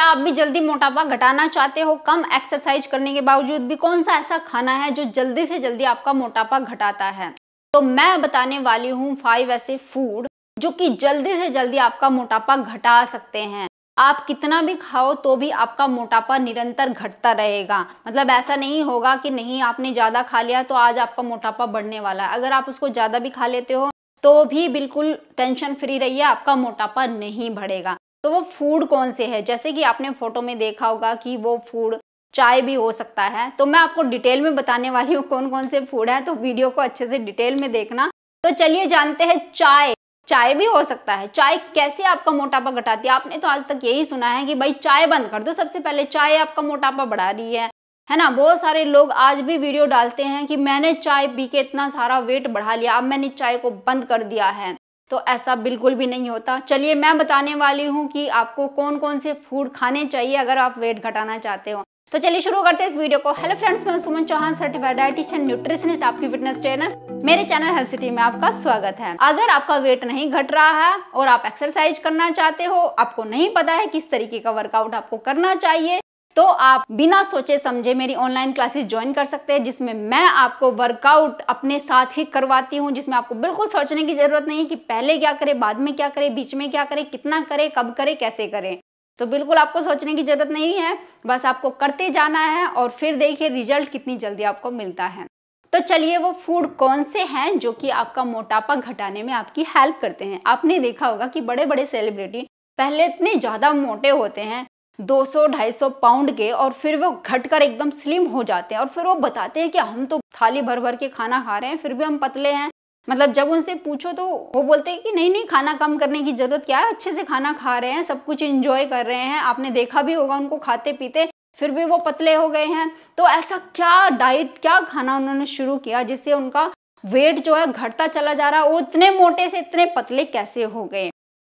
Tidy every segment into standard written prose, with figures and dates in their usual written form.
आप भी जल्दी मोटापा घटाना चाहते हो कम एक्सरसाइज करने के बावजूद भी? कौन सा ऐसा खाना है जो जल्दी से जल्दी आपका मोटापा घटाता है? तो मैं बताने वाली हूँ 5 ऐसे फूड जो कि जल्दी से जल्दी आपका मोटापा घटा सकते हैं। आप कितना भी खाओ तो भी आपका मोटापा निरंतर घटता रहेगा। मतलब ऐसा नहीं होगा कि नहीं आपने ज़्यादा खा लिया तो आज आपका मोटापा बढ़ने वाला है। अगर आप उसको ज़्यादा भी खा लेते हो तो भी बिल्कुल टेंशन फ्री रहिए, आपका मोटापा नहीं बढ़ेगा। तो वो फूड कौन से है? जैसे कि आपने फोटो में देखा होगा कि वो फूड चाय भी हो सकता है। तो मैं आपको डिटेल में बताने वाली हूँ कौन कौन से फूड है, तो वीडियो को अच्छे से डिटेल में देखना। तो चलिए जानते हैं चाय। चाय भी हो सकता है। चाय कैसे आपका मोटापा घटाती है? आपने तो आज तक यही सुना है कि भाई चाय बंद कर दो, सबसे पहले चाय आपका मोटापा बढ़ा रही है ना। बहुत सारे लोग आज भी वीडियो डालते हैं कि मैंने चाय पी के इतना सारा वेट बढ़ा लिया, अब मैंने चाय को बंद कर दिया है। तो ऐसा बिल्कुल भी नहीं होता। चलिए मैं बताने वाली हूँ कि आपको कौन कौन से फूड खाने चाहिए अगर आप वेट घटाना चाहते हो। तो चलिए शुरू करते हैं इस वीडियो को। हेलो फ्रेंड्स, मैं सुमन चौहान, सर्टिफाइड डाइटिशियन, न्यूट्रिशनिस्ट, आपकी फिटनेस ट्रेनर। मेरे चैनल हेल्थ सिटी में आपका स्वागत है। अगर आपका वेट नहीं घट रहा है और आप एक्सरसाइज करना चाहते हो, आपको नहीं पता है किस तरीके का वर्कआउट आपको करना चाहिए, तो आप बिना सोचे समझे मेरी ऑनलाइन क्लासेस ज्वाइन कर सकते हैं, जिसमें मैं आपको वर्कआउट अपने साथ ही करवाती हूँ, जिसमें आपको बिल्कुल सोचने की जरूरत नहीं कि पहले क्या करें, बाद में क्या करें, बीच में क्या करें, कितना करें, कब करें, कैसे करें। तो बिल्कुल आपको सोचने की जरूरत नहीं है, बस आपको करते जाना है और फिर देखिए रिजल्ट कितनी जल्दी आपको मिलता है। तो चलिए वो फूड कौन से हैं जो कि आपका मोटापा घटाने में आपकी हेल्प करते हैं। आपने देखा होगा कि बड़े बड़े सेलिब्रिटी पहले इतने ज्यादा मोटे होते हैं, 200-250 पाउंड के, और फिर वो घटकर एकदम स्लिम हो जाते हैं और फिर वो बताते हैं कि हम तो थाली भर भर के खाना खा रहे हैं फिर भी हम पतले हैं। मतलब जब उनसे पूछो तो वो बोलते हैं कि नहीं नहीं, खाना कम करने की जरूरत क्या है, अच्छे से खाना खा रहे हैं, सब कुछ एंजॉय कर रहे हैं। आपने देखा भी होगा उनको खाते पीते, फिर भी वो पतले हो गए हैं। तो ऐसा क्या डाइट, क्या खाना उन्होंने शुरू किया जिससे उनका वेट जो है घटता चला जा रहा है, वो इतने मोटे से इतने पतले कैसे हो गए?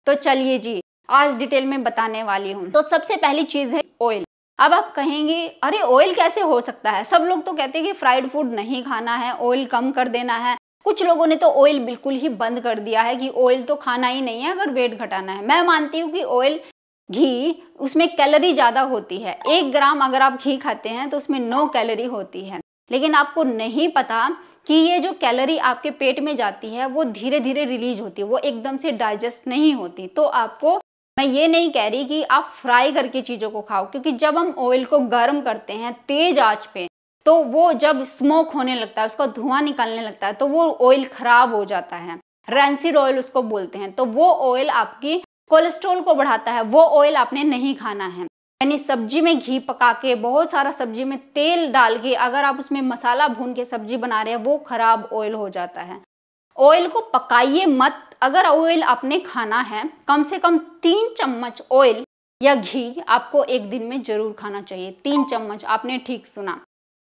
तो चलिए जी आज डिटेल में बताने वाली हूँ। तो सबसे पहली चीज है ऑयल। अब आप कहेंगे अरे ऑयल कैसे हो सकता है? सब लोग तो कहते हैं कि फ्राइड फूड नहीं खाना है, ऑयल कम कर देना है। कुछ लोगों ने तो ऑयल बिल्कुल ही बंद कर दिया है कि ऑयल तो खाना ही नहीं है अगर वेट घटाना है। मैं मानती हूँ कि ऑयल, घी, उसमें कैलोरी ज्यादा होती है। 1 ग्राम अगर आप घी खाते हैं तो उसमें 9 कैलोरी होती है, लेकिन आपको नहीं पता कि ये जो कैलोरी आपके पेट में जाती है वो धीरे धीरे रिलीज होती है, वो एकदम से डाइजेस्ट नहीं होती। तो आपको, मैं ये नहीं कह रही कि आप फ्राई करके चीजों को खाओ, क्योंकि जब हम ऑयल को गर्म करते हैं तेज आंच पे, तो वो जब स्मोक होने लगता है, उसका धुआं निकलने लगता है, तो वो ऑयल खराब हो जाता है। रैंसिड ऑयल उसको बोलते हैं। तो वो ऑयल आपकी कोलेस्ट्रॉल को बढ़ाता है, वो ऑयल आपने नहीं खाना है। यानी सब्जी में घी पका के, बहुत सारा सब्जी में तेल डाल के अगर आप उसमें मसाला भून के सब्जी बना रहे हैं, वो खराब ऑयल हो जाता है। ऑयल को पकाइए मत। अगर ऑयल आपने खाना है, कम से कम 3 चम्मच ऑयल या घी आपको एक दिन में जरूर खाना चाहिए। 3 चम्मच, आपने ठीक सुना,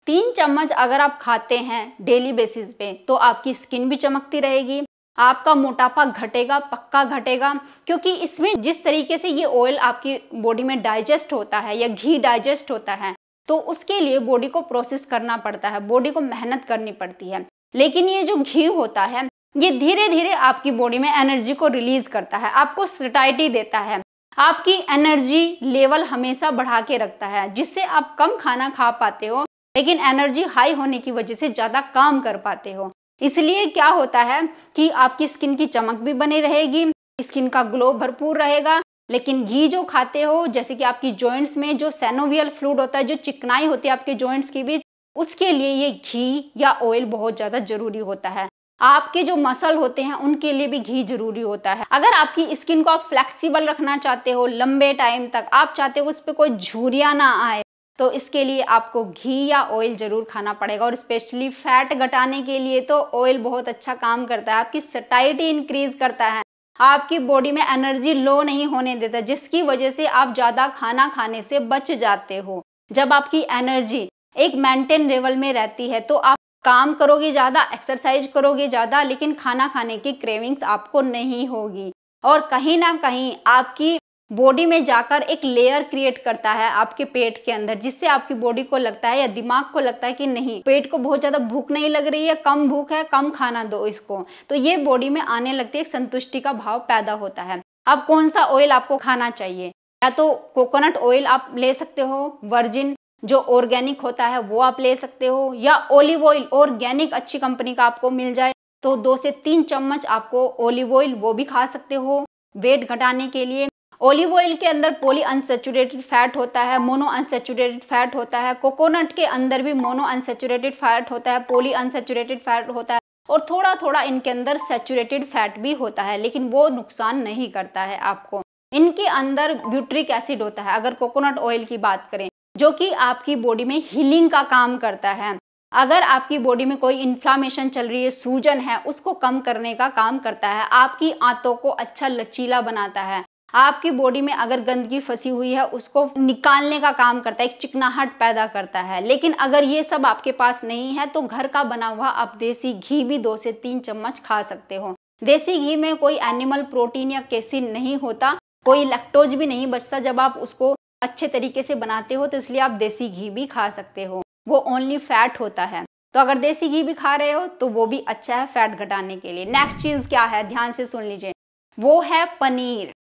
3 चम्मच अगर आप खाते हैं डेली बेसिस पे तो आपकी स्किन भी चमकती रहेगी, आपका मोटापा घटेगा, पक्का घटेगा। क्योंकि इसमें जिस तरीके से ये ऑयल आपकी बॉडी में डाइजेस्ट होता है या घी डाइजेस्ट होता है, तो उसके लिए बॉडी को प्रोसेस करना पड़ता है, बॉडी को मेहनत करनी पड़ती है। लेकिन ये जो घी होता है ये धीरे धीरे आपकी बॉडी में एनर्जी को रिलीज करता है, आपको सैटिस्फैक्शन देता है, आपकी एनर्जी लेवल हमेशा बढ़ा के रखता है, जिससे आप कम खाना खा पाते हो लेकिन एनर्जी हाई होने की वजह से ज्यादा काम कर पाते हो। इसलिए क्या होता है कि आपकी स्किन की चमक भी बनी रहेगी, स्किन का ग्लो भरपूर रहेगा। लेकिन घी जो खाते हो, जैसे कि आपकी जॉइंट्स में जो सेनोवियल फ्लूइड होता है, जो चिकनाई होती है आपके जॉइंट्स के बीच, उसके लिए ये घी या ऑयल बहुत ज्यादा जरूरी होता है। आपके जो मसल होते हैं उनके लिए भी घी जरूरी होता है। अगर आपकी स्किन को आप फ्लेक्सिबल रखना चाहते हो लंबे टाइम तक, आप चाहते हो उस पर कोई झुर्रियां ना आए, तो इसके लिए आपको घी या ऑयल जरूर खाना पड़ेगा। और स्पेशली फैट घटाने के लिए तो ऑयल बहुत अच्छा काम करता है, आपकी सैटिस्फैक्शन इंक्रीज करता है, आपकी बॉडी में एनर्जी लो नहीं होने देता, जिसकी वजह से आप ज्यादा खाना खाने से बच जाते हो। जब आपकी एनर्जी एक मेंटेन लेवल में रहती है तो आप काम करोगे ज्यादा, एक्सरसाइज करोगे ज्यादा, लेकिन खाना खाने की क्रेविंग्स आपको नहीं होगी। और कहीं ना कहीं आपकी बॉडी में जाकर एक लेयर क्रिएट करता है आपके पेट के अंदर, जिससे आपकी बॉडी को लगता है या दिमाग को लगता है कि नहीं, पेट को बहुत ज्यादा भूख नहीं लग रही है, कम भूख है, कम खाना दो इसको। तो ये बॉडी में आने लगती है, एक संतुष्टि का भाव पैदा होता है। अब कौन सा ऑयल आपको खाना चाहिए? या तो कोकोनट ऑयल आप ले सकते हो, वर्जिन जो ऑर्गेनिक होता है वो आप ले सकते हो, या ऑलिव ऑयल ऑर्गेनिक अच्छी कंपनी का आपको मिल जाए तो 2 से 3 चम्मच आपको ऑलिव ऑयल वो भी खा सकते हो वेट घटाने के लिए। ऑलिव ऑयल के अंदर पॉली अनसैचुरेटेड फैट होता है, मोनो अनसैचुरेटेड फैट होता है, कोकोनट के अंदर भी मोनो अनसैचुरेटेड फैट होता है, पॉली अनसैचुरेटेड फैट होता है, और थोड़ा थोड़ा इनके अंदर सैचुरेटेड फैट भी होता है, लेकिन वो नुकसान नहीं करता है आपको। इनके अंदर ब्यूट्रिक एसिड होता है अगर कोकोनट ऑयल की बात करें, जो कि आपकी बॉडी में हीलिंग का काम करता है। अगर आपकी बॉडी में कोई इन्फ्लामेशन चल रही है, सूजन है, उसको कम करने का काम करता है, आपकी आंतों को अच्छा लचीला बनाता है, आपकी बॉडी में अगर गंदगी फंसी हुई है उसको निकालने का काम करता है, एक चिकनाहट पैदा करता है। लेकिन अगर ये सब आपके पास नहीं है तो घर का बना हुआ आप देसी घी भी 2 से 3 चम्मच खा सकते हो। देसी घी में कोई एनिमल प्रोटीन या केसिन नहीं होता, कोई लैक्टोज भी नहीं बचता जब आप उसको अच्छे तरीके से बनाते हो, तो इसलिए आप देसी घी भी खा सकते हो, वो ओनली फैट होता है। तो अगर देसी घी भी खा रहे हो तो वो भी अच्छा है फैट घटाने के लिए। नेक्स्ट चीज क्या है, ध्यान से सुन लीजिए, वो है पनीर।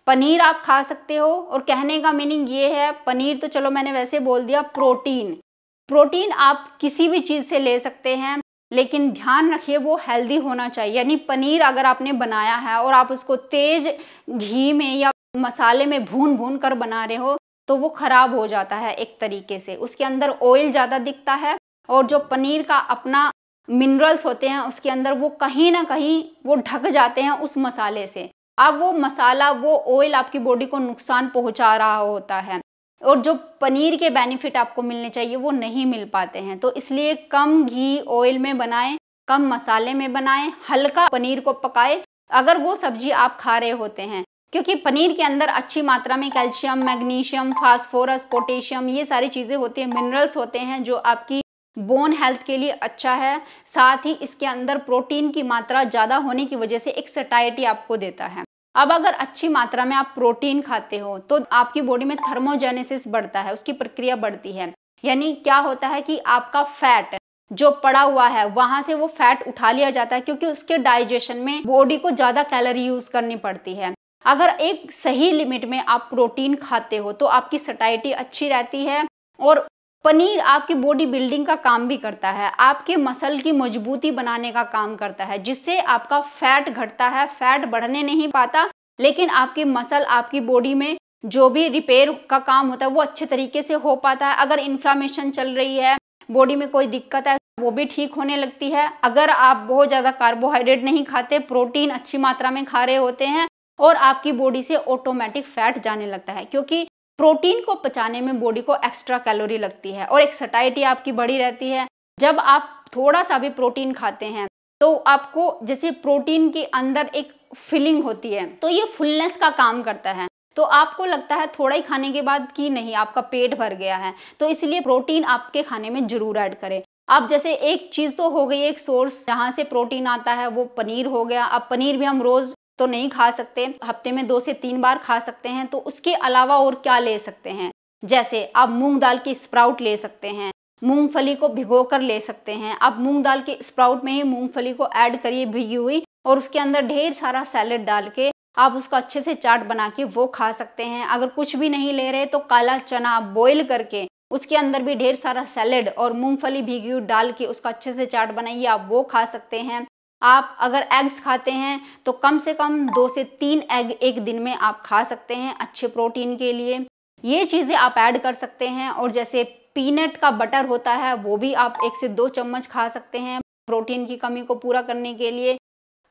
पनीर आप खा सकते हो, और कहने का मीनिंग ये है, पनीर तो चलो मैंने वैसे बोल दिया, प्रोटीन आप किसी भी चीज से ले सकते हैं, लेकिन ध्यान रखिए वो हेल्दी होना चाहिए। यानी पनीर अगर आपने बनाया है और आप उसको तेज घी में या मसाले में भून भून कर बना रहे हो तो वो खराब हो जाता है एक तरीके से, उसके अंदर ऑयल ज्यादा दिखता है, और जो पनीर का अपना मिनरल्स होते हैं उसके अंदर वो कहीं ना कहीं वो ढक जाते हैं उस मसाले से। अब वो मसाला, वो ऑयल आपकी बॉडी को नुकसान पहुंचा रहा होता है, और जो पनीर के बेनिफिट आपको मिलने चाहिए वो नहीं मिल पाते हैं। तो इसलिए कम घी ऑयल में बनाएं, कम मसाले में बनाएं, हल्का पनीर को पकाएं अगर वो सब्जी आप खा रहे होते हैं, क्योंकि पनीर के अंदर अच्छी मात्रा में कैल्शियम, मैग्नीशियम, फास्फोरस, पोटेशियम, ये सारी चीजें होती हैं, मिनरल्स होते हैं जो आपकी बोन हेल्थ के लिए अच्छा है। साथ ही इसके अंदर प्रोटीन की मात्रा ज्यादा होने की वजह से एक सटाइटी आपको देता है। अब अगर अच्छी मात्रा में आप प्रोटीन खाते हो तो आपकी बॉडी में थर्मोजेनेसिस बढ़ता है, उसकी प्रक्रिया बढ़ती है। यानी क्या होता है कि आपका फैट जो पड़ा हुआ है वहां से वो फैट उठा लिया जाता है, क्योंकि उसके डाइजेशन में बॉडी को ज्यादा कैलोरी यूज करनी पड़ती है। अगर एक सही लिमिट में आप प्रोटीन खाते हो तो आपकी सटाइटी अच्छी रहती है, और पनीर आपकी बॉडी बिल्डिंग का काम भी करता है, आपके मसल की मजबूती बनाने का काम करता है, जिससे आपका फैट घटता है। फैट बढ़ने नहीं पाता, लेकिन आपकी मसल, आपकी बॉडी में जो भी रिपेयर का काम होता है वो अच्छे तरीके से हो पाता है। अगर इन्फ्लामेशन चल रही है, बॉडी में कोई दिक्कत है, वो भी ठीक होने लगती है। अगर आप बहुत ज्यादा कार्बोहाइड्रेट नहीं खाते, प्रोटीन अच्छी मात्रा में खा रहे होते हैं, और आपकी बॉडी से ऑटोमेटिक फैट जाने लगता है, क्योंकि प्रोटीन को पचाने में बॉडी को एक्स्ट्रा कैलोरी लगती है, और एक सटाइटी आपकी बढ़ी रहती है। जब आप थोड़ा सा भी प्रोटीन खाते हैं तो आपको जैसे प्रोटीन के अंदर एक फिलिंग होती है, तो ये फुलनेस का काम करता है। तो आपको लगता है थोड़ा ही खाने के बाद कि नहीं, आपका पेट भर गया है, तो इसलिए प्रोटीन आपके खाने में जरूर ऐड करें। अब जैसे एक चीज तो हो गई, एक सोर्स जहाँ से प्रोटीन आता है वो पनीर हो गया। अब पनीर भी हम रोज तो नहीं खा सकते, हफ्ते में 2 से 3 बार खा सकते हैं। तो उसके अलावा और क्या ले सकते हैं, जैसे आप मूंग दाल की स्प्राउट ले सकते हैं, मूंगफली को भिगोकर ले सकते हैं। आप मूंग दाल के स्प्राउट में ही मूंगफली को ऐड करिए भिगी हुई, और उसके अंदर ढेर सारा सैलेड डाल के आप उसका अच्छे से चाट बना के वो खा सकते हैं। अगर कुछ भी नहीं ले रहे तो काला चना बॉईल करके उसके अंदर भी ढेर सारा सैलेड और मूंगफली भीगी हुई डाल के उसका अच्छे से चाट बनाइए, आप वो खा सकते हैं। आप अगर एग्स खाते हैं तो कम से कम 2 से 3 एग एक दिन में आप खा सकते हैं अच्छे प्रोटीन के लिए। ये चीज़ें आप ऐड कर सकते हैं। और जैसे पीनट का बटर होता है वो भी आप 1 से 2 चम्मच खा सकते हैं प्रोटीन की कमी को पूरा करने के लिए।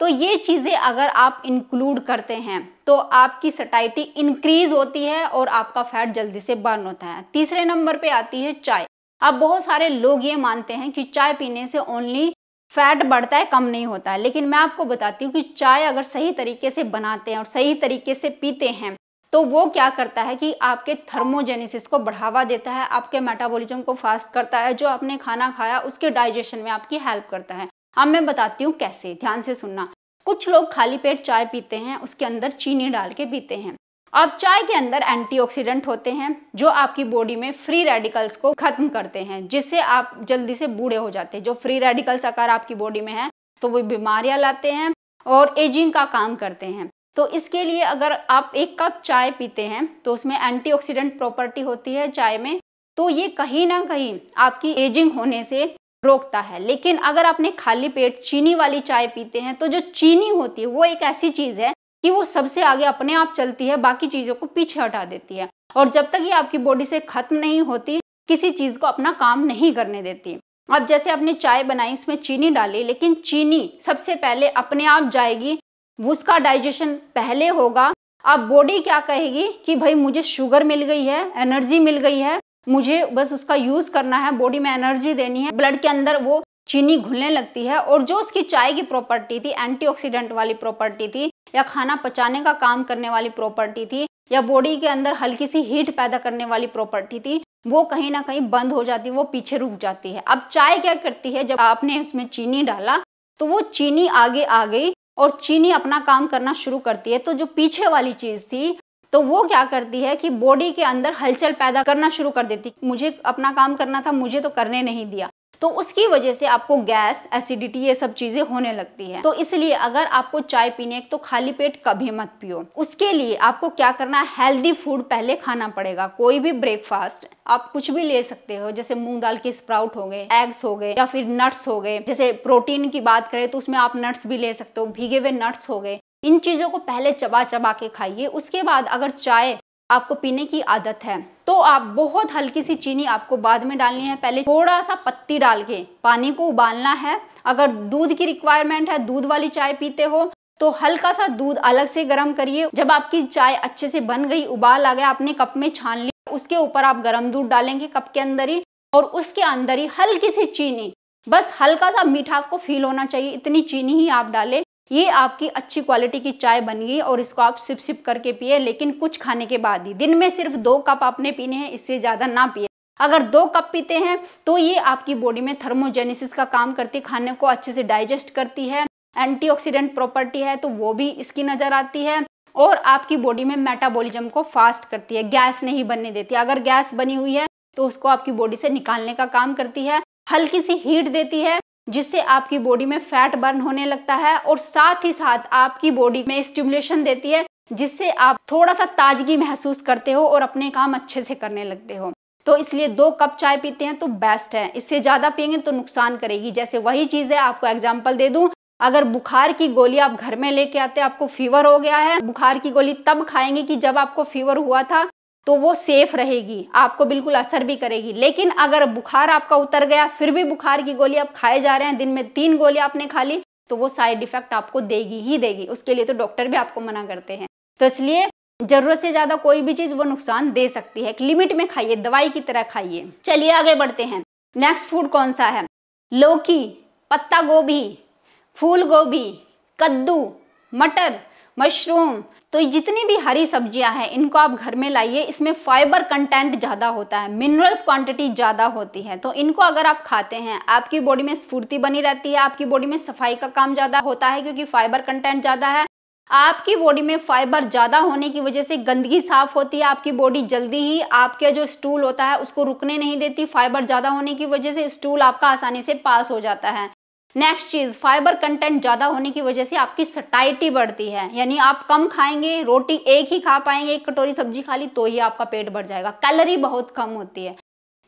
तो ये चीज़ें अगर आप इंक्लूड करते हैं तो आपकी सटाइटी इंक्रीज होती है और आपका फैट जल्दी से बर्न होता है। तीसरे नंबर पे आती है चाय। अब बहुत सारे लोग ये मानते हैं कि चाय पीने से ओनली फैट बढ़ता है, कम नहीं होता है, लेकिन मैं आपको बताती हूँ कि चाय अगर सही तरीके से बनाते हैं और सही तरीके से पीते हैं तो वो क्या करता है कि आपके थर्मोजेनेसिस को बढ़ावा देता है, आपके मेटाबॉलिज्म को फास्ट करता है, जो आपने खाना खाया उसके डाइजेशन में आपकी हेल्प करता है। अब मैं बताती हूँ कैसे, ध्यान से सुनना। कुछ लोग खाली पेट चाय पीते हैं, उसके अंदर चीनी डाल के पीते हैं। अब चाय के अंदर एंटीऑक्सीडेंट होते हैं जो आपकी बॉडी में फ्री रेडिकल्स को खत्म करते हैं, जिससे आप जल्दी से बूढ़े हो जाते हैं। जो फ्री रेडिकल्स अगर आपकी बॉडी में है तो वो बीमारियां लाते हैं और एजिंग का काम करते हैं। तो इसके लिए अगर आप 1 कप चाय पीते हैं तो उसमें एंटीऑक्सीडेंट प्रॉपर्टी होती है चाय में, तो ये कहीं ना कहीं आपकी एजिंग होने से रोकता है। लेकिन अगर आपने खाली पेट चीनी वाली चाय पीते हैं तो जो चीनी होती है वो एक ऐसी चीज है कि वो सबसे आगे अपने आप चलती है, बाकी चीजों को पीछे हटा देती है, और जब तक ये आपकी बॉडी से खत्म नहीं होती किसी चीज को अपना काम नहीं करने देती। अब जैसे आपने चाय बनाई, उसमें चीनी डाली, लेकिन चीनी सबसे पहले अपने आप जाएगी, उसका डाइजेशन पहले होगा। अब बॉडी क्या कहेगी कि भाई मुझे शुगर मिल गई है, एनर्जी मिल गई है, मुझे बस उसका यूज करना है, बॉडी में एनर्जी देनी है, ब्लड के अंदर वो चीनी घुलने लगती है। और जो उसकी चाय की प्रॉपर्टी थी, एंटीऑक्सीडेंट वाली प्रॉपर्टी थी, या खाना पचाने का काम करने वाली प्रॉपर्टी थी, या बॉडी के अंदर हल्की सी हीट पैदा करने वाली प्रॉपर्टी थी, वो कहीं ना कहीं बंद हो जाती है, वो पीछे रुक जाती है। अब चाय क्या करती है, जब आपने उसमें चीनी डाला तो वो चीनी आगे आ गई और चीनी अपना काम करना शुरू करती है। तो जो पीछे वाली चीज थी तो वो क्या करती है कि बॉडी के अंदर हलचल पैदा करना शुरू कर देती, मुझे अपना काम करना था, मुझे तो करने नहीं दिया। तो उसकी वजह से आपको गैस, एसिडिटी, ये सब चीजें होने लगती है। तो इसलिए अगर आपको चाय पीने तो खाली पेट कभी मत पियो। उसके लिए आपको क्या करना है, हेल्दी फूड पहले खाना पड़ेगा। कोई भी ब्रेकफास्ट आप कुछ भी ले सकते हो, जैसे मूंग दाल के स्प्राउट हो गए, एग्स हो गए, या फिर नट्स हो गए। जैसे प्रोटीन की बात करें तो उसमें आप नट्स भी ले सकते हो, भीगे हुए नट्स हो गए। इन चीजों को पहले चबा चबा के खाइए। उसके बाद अगर चाय आपको पीने की आदत है तो आप बहुत हल्की सी चीनी आपको बाद में डालनी है, पहले थोड़ा सा पत्ती डाल के पानी को उबालना है। अगर दूध की रिक्वायरमेंट है, दूध वाली चाय पीते हो तो हल्का सा दूध अलग से गर्म करिए। जब आपकी चाय अच्छे से बन गई, उबाल आ गया, आपने कप में छान लिया, उसके ऊपर आप गर्म दूध डालेंगे कप के अंदर ही, और उसके अंदर ही हल्की सी चीनी, बस हल्का सा मीठा आपको फील होना चाहिए, इतनी चीनी ही आप डालें। ये आपकी अच्छी क्वालिटी की चाय बन गई और इसको आप सिप सिप करके पिए, लेकिन कुछ खाने के बाद ही। दिन में सिर्फ 2 कप आपने पीने हैं, इससे ज्यादा ना पिए। अगर 2 कप पीते हैं तो ये आपकी बॉडी में थर्मोजेनेसिस का काम करती है, खाने को अच्छे से डाइजेस्ट करती है, एंटीऑक्सीडेंट प्रॉपर्टी है तो वो भी इसकी नजर आती है, और आपकी बॉडी में मेटाबॉलिज्म को फास्ट करती है, गैस नहीं बनने देती। अगर गैस बनी हुई है तो उसको आपकी बॉडी से निकालने का काम करती है, हल्की सी हीट देती है जिससे आपकी बॉडी में फैट बर्न होने लगता है, और साथ ही साथ आपकी बॉडी में स्टिमुलेशन देती है जिससे आप थोड़ा सा ताजगी महसूस करते हो और अपने काम अच्छे से करने लगते हो। तो इसलिए 2 कप चाय पीते हैं तो बेस्ट है, इससे ज्यादा पियेंगे तो नुकसान करेगी। जैसे वही चीज है, आपको एग्जांपल दे दूं, अगर बुखार की गोली आप घर में लेके आते, आपको फीवर हो गया है, बुखार की गोली तब खाएंगे कि जब आपको फीवर हुआ था, तो वो सेफ रहेगी, आपको बिल्कुल असर भी करेगी। लेकिन अगर बुखार आपका उतर गया फिर भी बुखार की गोली आप खाए जा रहे हैं, दिन में 3 गोली आपने खा ली, तो वो साइड इफेक्ट आपको देगी ही देगी। उसके लिए तो डॉक्टर भी आपको मना करते हैं। तो इसलिए जरूरत से ज्यादा कोई भी चीज वो नुकसान दे सकती है, एक लिमिट में खाइए, दवाई की तरह खाइए। चलिए आगे बढ़ते हैं। नेक्स्ट फूड कौन सा है, लौकी, पत्ता गोभी, फूल गोभी, कद्दू, मटर, मशरूम। तो जितनी भी हरी सब्जियां हैं इनको आप घर में लाइए, इसमें फाइबर कंटेंट ज्यादा होता है, मिनरल्स क्वांटिटी ज्यादा होती है। तो इनको अगर आप खाते हैं आपकी बॉडी में स्फूर्ति बनी रहती है, आपकी बॉडी में सफाई का काम ज्यादा होता है क्योंकि फाइबर कंटेंट ज्यादा है। आपकी बॉडी में फाइबर ज्यादा होने की वजह से गंदगी साफ होती है, आपकी बॉडी जल्दी ही आपके जो स्टूल होता है उसको रुकने नहीं देती। फाइबर ज्यादा होने की वजह से स्टूल आपका आसानी से पास हो जाता है। नेक्स्ट चीज, फाइबर कंटेंट ज्यादा होने की वजह से आपकी सटाइटी बढ़ती है, यानी आप कम खाएंगे, रोटी एक ही खा पाएंगे, 1 कटोरी सब्जी खा ली तो ही आपका पेट भर जाएगा। कैलोरी बहुत कम होती है,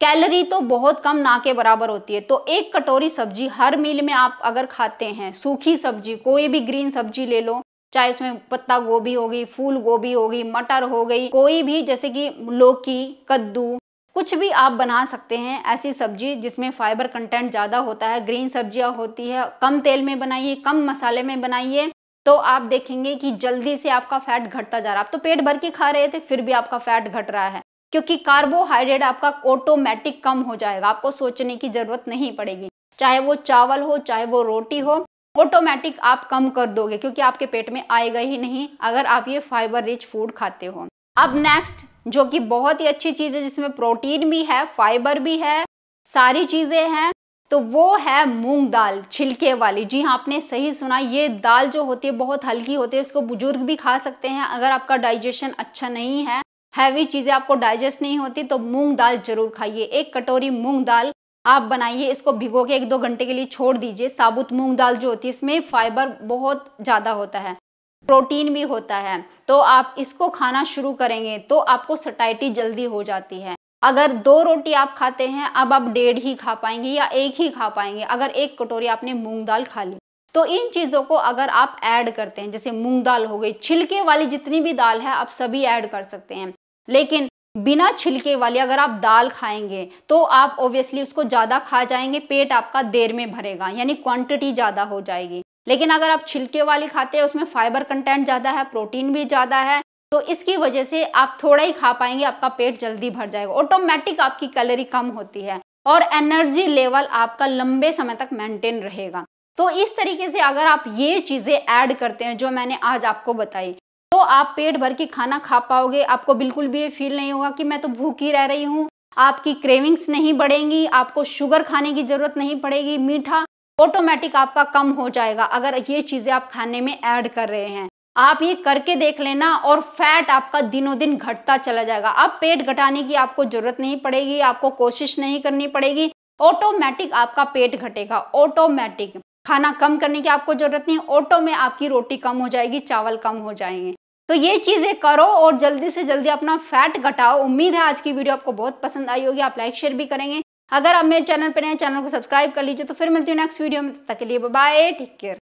कैलोरी तो बहुत कम, ना के बराबर होती है। तो 1 कटोरी सब्जी हर मील में आप अगर खाते हैं, सूखी सब्जी, कोई भी ग्रीन सब्जी ले लो, चाहे उसमें पत्ता गोभी हो गई, फूल गोभी हो गई, मटर हो गई, कोई भी, जैसे कि लौकी, कद्दू, कुछ भी आप बना सकते हैं ऐसी सब्जी जिसमें फाइबर कंटेंट ज्यादा होता है। ग्रीन सब्जियां होती है, कम तेल में बनाइए, कम मसाले में बनाइए, तो आप देखेंगे कि जल्दी से आपका फैट घटता जा रहा है। आप तो पेट भर के खा रहे थे फिर भी आपका फैट घट रहा है, क्योंकि कार्बोहाइड्रेट आपका ऑटोमेटिक कम हो जाएगा, आपको सोचने की जरूरत नहीं पड़ेगी। चाहे वो चावल हो, चाहे वो रोटी हो, ऑटोमेटिक आप कम कर दोगे क्योंकि आपके पेट में आएगा ही नहीं अगर आप ये फाइबर रिच फूड खाते हो। अब नेक्स्ट, जो कि बहुत ही अच्छी चीज है, जिसमें प्रोटीन भी है, फाइबर भी है, सारी चीजें हैं, तो वो है मूंग दाल छिलके वाली। जी हाँ, आपने सही सुना, ये दाल जो होती है बहुत हल्की होती है, इसको बुजुर्ग भी खा सकते हैं। अगर आपका डाइजेशन अच्छा नहीं है, हैवी चीजें आपको डाइजेस्ट नहीं होती, तो मूंग दाल जरूर खाइए। 1 कटोरी मूंग दाल आप बनाइए, इसको भिगो के 1-2 घंटे के लिए छोड़ दीजिए। साबुत मूंग दाल जो होती है इसमें फाइबर बहुत ज्यादा होता है, प्रोटीन भी होता है। तो आप इसको खाना शुरू करेंगे तो आपको सटाइटी जल्दी हो जाती है। अगर 2 रोटी आप खाते हैं, अब आप 1.5 ही खा पाएंगे या 1 ही खा पाएंगे अगर 1 कटोरी आपने मूंग दाल खा ली। तो इन चीज़ों को अगर आप ऐड करते हैं, जैसे मूंग दाल हो गई, छिलके वाली जितनी भी दाल है आप सभी ऐड कर सकते हैं, लेकिन बिना छिलके वाली अगर आप दाल खाएंगे तो आप ऑब्वियसली उसको ज़्यादा खा जाएंगे, पेट आपका देर में भरेगा, यानी क्वांटिटी ज़्यादा हो जाएगी। लेकिन अगर आप छिलके वाली खाते हैं, उसमें फाइबर कंटेंट ज़्यादा है, प्रोटीन भी ज़्यादा है, तो इसकी वजह से आप थोड़ा ही खा पाएंगे, आपका पेट जल्दी भर जाएगा, ऑटोमेटिक आपकी कैलोरी कम होती है और एनर्जी लेवल आपका लंबे समय तक मेंटेन रहेगा। तो इस तरीके से अगर आप ये चीज़ें ऐड करते हैं जो मैंने आज आपको बताई, तो आप पेट भर के खाना खा पाओगे। आपको बिल्कुल भी ये फील नहीं होगा कि मैं तो भूखी रह रही हूँ। आपकी क्रेविंग्स नहीं बढ़ेंगी, आपको शुगर खाने की जरूरत नहीं पड़ेगी, मीठा ऑटोमेटिक आपका कम हो जाएगा अगर ये चीज़ें आप खाने में ऐड कर रहे हैं। आप ये करके देख लेना और फैट आपका दिनों दिन घटता चला जाएगा। अब पेट घटाने की आपको जरूरत नहीं पड़ेगी, आपको कोशिश नहीं करनी पड़ेगी, ऑटोमेटिक आपका पेट घटेगा। ऑटोमेटिक खाना कम करने की आपको जरूरत नहीं, ऑटो में आपकी रोटी कम हो जाएगी, चावल कम हो जाएंगे। तो ये चीजें करो और जल्दी से जल्दी अपना फैट घटाओ। उम्मीद है आज की वीडियो आपको बहुत पसंद आई होगी, आप लाइक शेयर भी करेंगे। अगर आप मेरे चैनल पर नए, चैनल को सब्सक्राइब कर लीजिए। तो फिर मिलती हूँ नेक्स्ट वीडियो में, तब तक के लिए बाय बाय, टेक केयर।